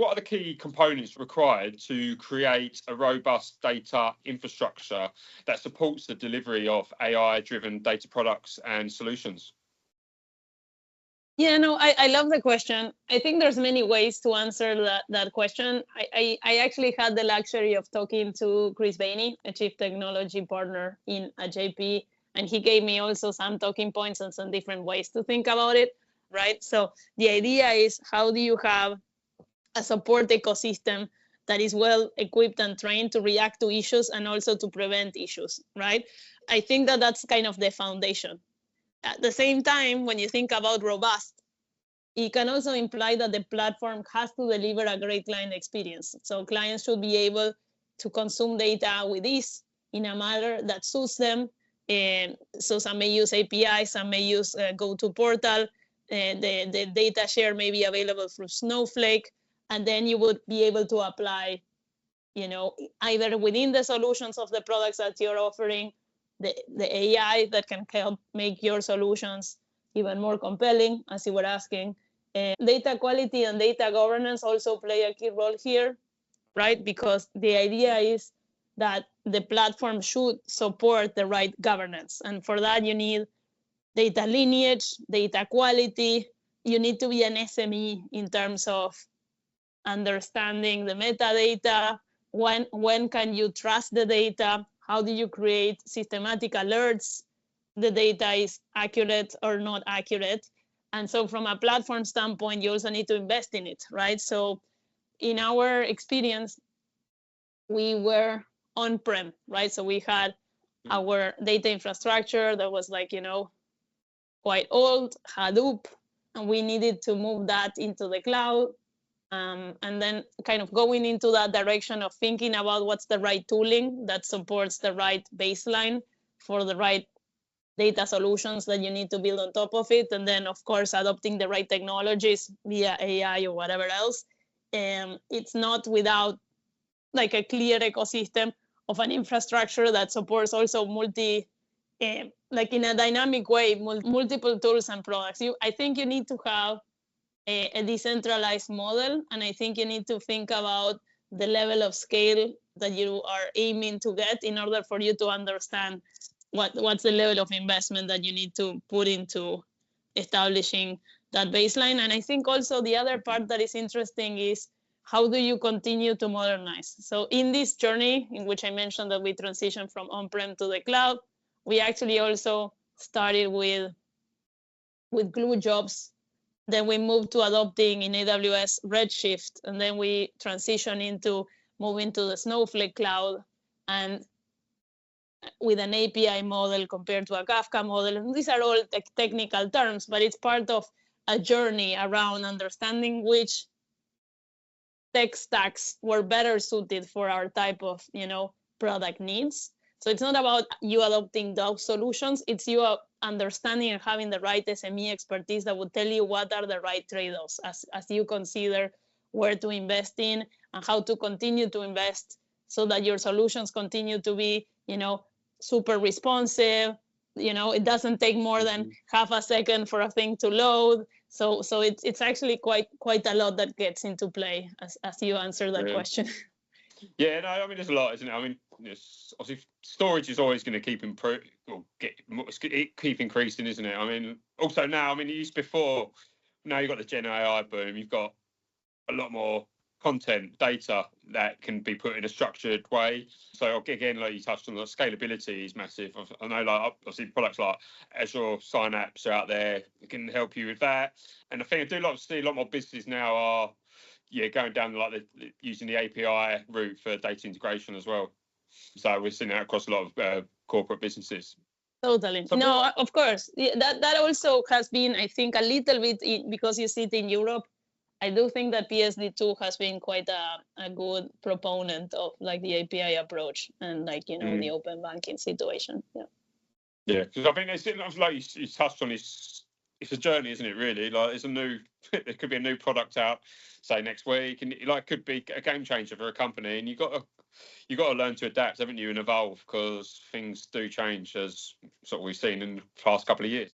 What are the key components required to create a robust data infrastructure that supports the delivery of AI-driven data products and solutions? Yeah, no, I love the question. I think there's many ways to answer that question. I actually had the luxury of talking to Chris Bainey, a chief technology partner at JP, and he gave me also some talking points and some different ways to think about it, right? So the idea is, how do you have a support ecosystem that is well equipped and trained to react to issues and also to prevent issues, right? I think that that's kind of the foundation. At the same time, when you think about robust, it can also imply that the platform has to deliver a great client experience. So clients should be able to consume data with ease in a manner that suits them. And so some may use APIs, some may use go-to portal. The data share may be available through Snowflake. And then you would be able to apply, either within the solutions of the products that you're offering, the AI that can help make your solutions even more compelling, as you were asking. Data quality and data governance also play a key role here, right? Because the idea is that the platform should support the right governance. And for that, you need data lineage, data quality. You need to be an SME in terms of understanding the metadata. When can you trust the data? How do you create systematic alerts? The data is accurate or not accurate. And so from a platform standpoint, you also need to invest in it, right? So in our experience, we were on-prem, right? So we had our data infrastructure that was quite old, Hadoop, and we needed to move that into the cloud. And then kind of going into that direction of thinking about what's the right tooling that supports the right baseline for the right data solutions that you need to build on top of it. And then, of course, adopting the right technologies via AI or whatever else. It's not without a clear ecosystem of an infrastructure that supports also in a dynamic way, multiple tools and products. I think you need to have a decentralized model, and I think you need to think about the level of scale that you are aiming to get in order for you to understand what's the level of investment that you need to put into establishing that baseline. And I think also the other part that is interesting is, how do you continue to modernize? So in this journey in which I mentioned that we transitioned from on-prem to the cloud, we actually also started with glue jobs. Then we moved to adopting in AWS Redshift, and then we transitioned into moving to the Snowflake cloud, and with an API model compared to a Kafka model. And these are all technical terms, but it's part of a journey around understanding which tech stacks were better suited for our type of product needs. So it's not about you adopting those solutions, it's you understanding and having the right SME expertise that would tell you what are the right trade-offs as you consider where to invest in and how to continue to invest so that your solutions continue to be, super responsive. It doesn't take more than half a second for a thing to load. So it's actually quite a lot that gets into play as you answer that question. Yeah, no, I mean, there's a lot, isn't it? I mean, obviously, storage is always going to keep increasing, isn't it? I mean, also now, you used before, now you've got the Gen AI boom, you've got a lot more content, data that can be put in a structured way. So again, like you touched on, the scalability is massive. I know, obviously, products like Azure Synapse are out there that can help you with that. And I think I do see a lot more businesses now are going down using the API route for data integration as well. So we're seeing that across a lot of corporate businesses. Totally. Of course. That also has been, I think, a little bit because you see it in Europe. I do think that PSD2 has been quite a good proponent of the API approach and the open banking situation. Yeah, because I think it's like you touched on, it's a journey, isn't it? Really, there could be a new product out, say next week, and it could be a game changer for a company, and you got to learn to adapt, haven't you, and evolve, because things do change, as sort of we've seen in the past couple of years.